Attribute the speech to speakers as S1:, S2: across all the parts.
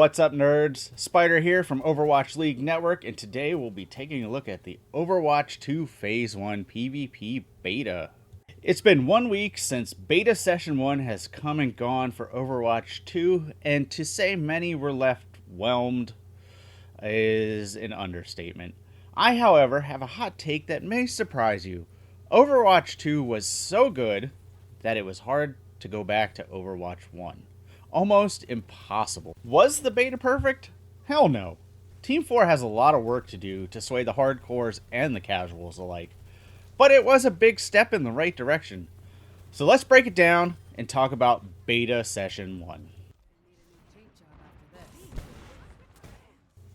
S1: What's up, nerds? Spyder here from Overwatch League Network, and today we'll be taking a look at the Overwatch 2 Phase 1 PvP Beta. It's been 1 week since Beta Session 1 has come and gone for Overwatch 2, and to say many were left whelmed is an understatement. I, however, have a hot take that may surprise you. Overwatch 2 was so good that it was hard to go back to Overwatch 1. Almost impossible. Was the beta perfect? Hell no. Team 4 has a lot of work to do to sway the hardcores and the casuals alike. But it was a big step in the right direction. So let's break it down and talk about Beta Session 1.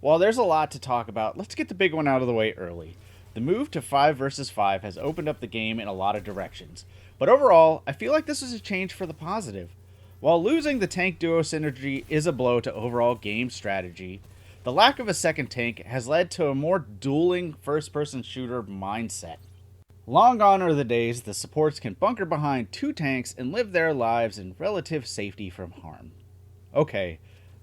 S1: While there's a lot to talk about, let's get the big one out of the way early. The move to 5 versus 5 has opened up the game in a lot of directions. But overall, I feel like this was a change for the positive. While losing the tank duo synergy is a blow to overall game strategy, the lack of a second tank has led to a more dueling first-person shooter mindset. Long gone are the days the supports can bunker behind 2 tanks and live their lives in relative safety from harm. Okay,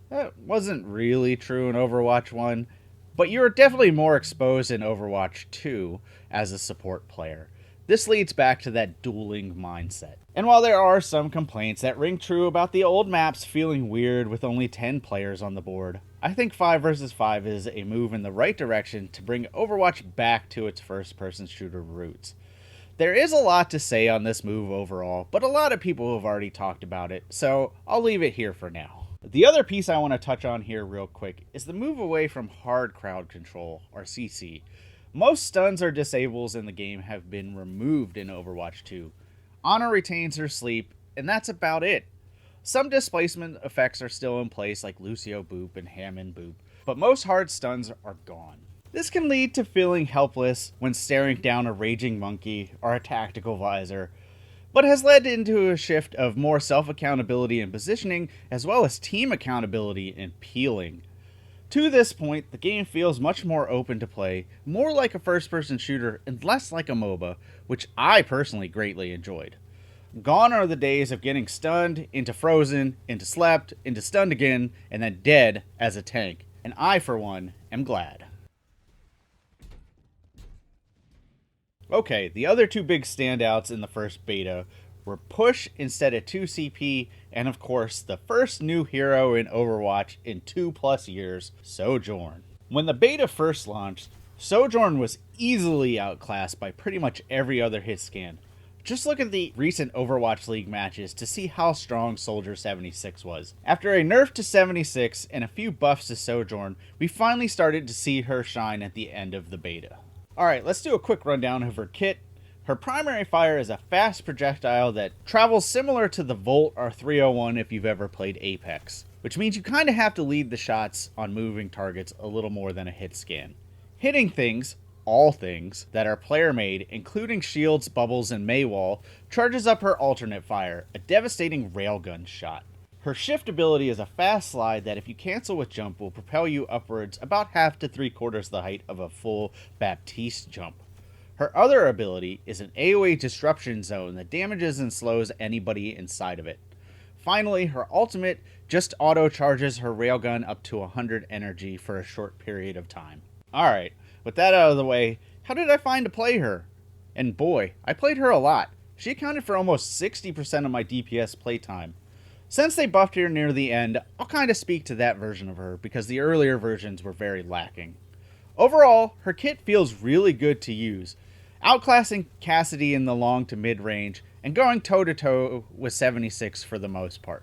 S1: that wasn't really true in Overwatch 1, but you're definitely more exposed in Overwatch 2 as a support player. This leads back to that dueling mindset. And while there are some complaints that ring true about the old maps feeling weird with only 10 players on the board, I think 5 versus 5 is a move in the right direction to bring Overwatch back to its first-person shooter roots. There is a lot to say on this move overall, but a lot of people have already talked about it, so I'll leave it here for now. The other piece I want to touch on here real quick is the move away from hard crowd control, or CC. Most stuns or disables in the game have been removed in Overwatch 2. Ana retains her sleep, and that's about it. Some displacement effects are still in place like Lucio Boop and Hammond Boop, but most hard stuns are gone. This can lead to feeling helpless when staring down a raging monkey or a tactical visor, but has led into a shift of more self-accountability and positioning, as well as team accountability and peeling. To this point, the game feels much more open to play, more like a first-person shooter and less like a MOBA, which I personally greatly enjoyed. Gone are the days of getting stunned, into frozen, into slept, into stunned again, and then dead as a tank, and I, for one, am glad. Okay, the other 2 big standouts in the first beta were Push instead of 2 CP, and of course, the first new hero in Overwatch in 2+ years, Sojourn. When the beta first launched, Sojourn was easily outclassed by pretty much every other hit scan. Just look at the recent Overwatch League matches to see how strong Soldier 76 was. After a nerf to 76 and a few buffs to Sojourn, we finally started to see her shine at the end of the beta. Alright, let's do a quick rundown of her kit. Her primary fire is a fast projectile that travels similar to the Volt or 301 if you've ever played Apex, which means you kind of have to lead the shots on moving targets a little more than a hit scan. Hitting things, all things, that are player made, including shields, bubbles, and Maywall, charges up her alternate fire, a devastating railgun shot. Her shift ability is a fast slide that if you cancel with jump will propel you upwards about half to 3/4 the height of a full Baptiste jump. Her other ability is an AoE disruption zone that damages and slows anybody inside of it. Finally, her ultimate just auto-charges her railgun up to 100 energy for a short period of time. Alright, with that out of the way, how did I find to play her? And boy, I played her a lot. She accounted for almost 60% of my DPS playtime. Since they buffed her near the end, I'll kind of speak to that version of her because the earlier versions were very lacking. Overall, her kit feels really good to use, outclassing Cassidy in the long to mid range and going toe-to-toe with 76 for the most part.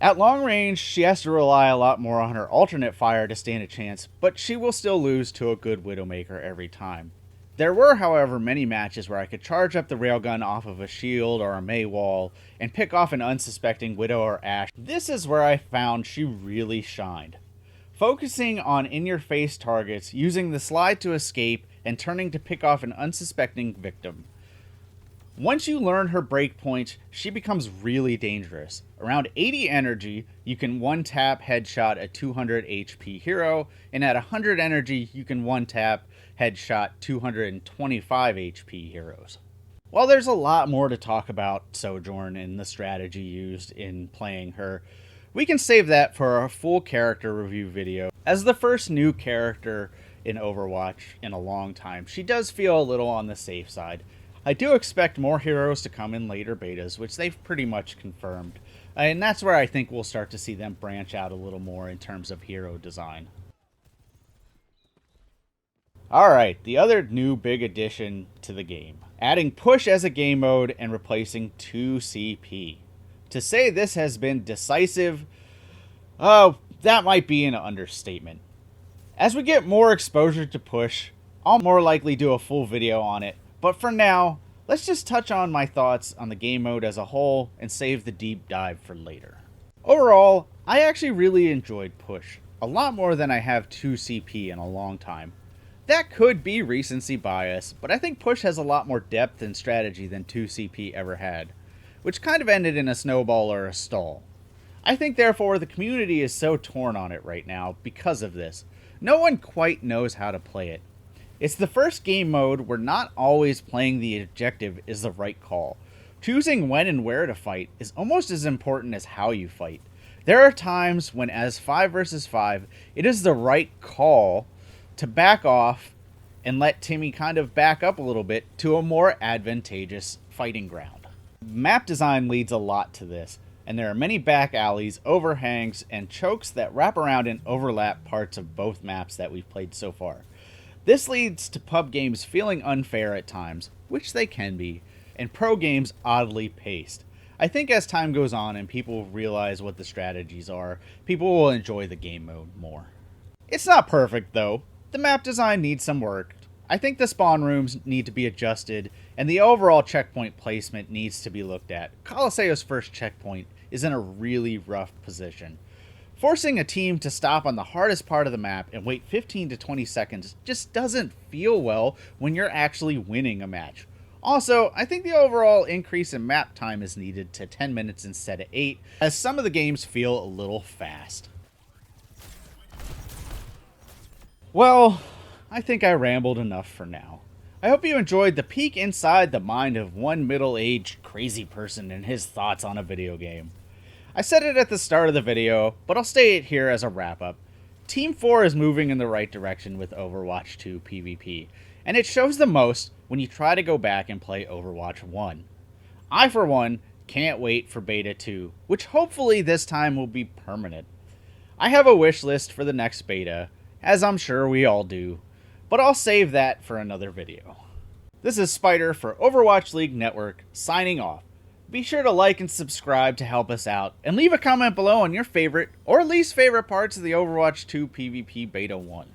S1: At long range, she has to rely a lot more on her alternate fire to stand a chance, but she will still lose to a good Widowmaker every time. There were, however, many matches where I could charge up the railgun off of a shield or a Maywall and pick off an unsuspecting Widow or Ashe. This is where I found she really shined. Focusing on in-your-face targets, using the slide to escape, and turning to pick off an unsuspecting victim. Once you learn her breakpoints, she becomes really dangerous. Around 80 energy, you can one-tap headshot a 200 HP hero, and at 100 energy, you can one-tap headshot 225 HP heroes. While there's a lot more to talk about Sojourn and the strategy used in playing her, We can save that for a full character review video. As the first new character in Overwatch in a long time, she does feel a little on the safe side. I do expect more heroes to come in later betas, which they've pretty much confirmed. And that's where I think we'll start to see them branch out a little more in terms of hero design. Alright, the other new big addition to the game. Adding push as a game mode and replacing 2CP. To say this has been decisive, that might be an understatement. As we get more exposure to push, I'll more likely do a full video on it. But for now, let's just touch on my thoughts on the game mode as a whole and save the deep dive for later. Overall, I actually really enjoyed push, a lot more than I have 2CP in a long time. That could be recency bias, but I think push has a lot more depth and strategy than 2CP ever had, which kind of ended in a snowball or a stall. I think therefore the community is so torn on it right now because of this. No one quite knows how to play it. It's the first game mode where not always playing the objective is the right call. Choosing when and where to fight is almost as important as how you fight. There are times when as 5 versus 5, it is the right call to back off and let Timmy kind of back up a little bit to a more advantageous fighting ground. Map design leads a lot to this, and there are many back alleys, overhangs, and chokes that wrap around and overlap parts of both maps that we've played so far. This leads to pub games feeling unfair at times, which they can be, and pro games oddly paced. I think as time goes on and people realize what the strategies are, people will enjoy the game mode more. It's not perfect though. The map design needs some work. I think the spawn rooms need to be adjusted, and the overall checkpoint placement needs to be looked at. Coliseo's first checkpoint is in a really rough position. Forcing a team to stop on the hardest part of the map and wait 15 to 20 seconds just doesn't feel well when you're actually winning a match. Also, I think the overall increase in map time is needed to 10 minutes instead of 8, as some of the games feel a little fast. Well, I think I rambled enough for now. I hope you enjoyed the peek inside the mind of one middle-aged crazy person and his thoughts on a video game. I said it at the start of the video, but I'll say it here as a wrap-up. Team 4 is moving in the right direction with Overwatch 2 PvP, and it shows the most when you try to go back and play Overwatch 1. I, for one, can't wait for Beta 2, which hopefully this time will be permanent. I have a wish list for the next beta, as I'm sure we all do, but I'll save that for another video. This is Spyder for Overwatch League Network, signing off. Be sure to like and subscribe to help us out, and leave a comment below on your favorite or least favorite parts of the Overwatch 2 PvP Beta 1.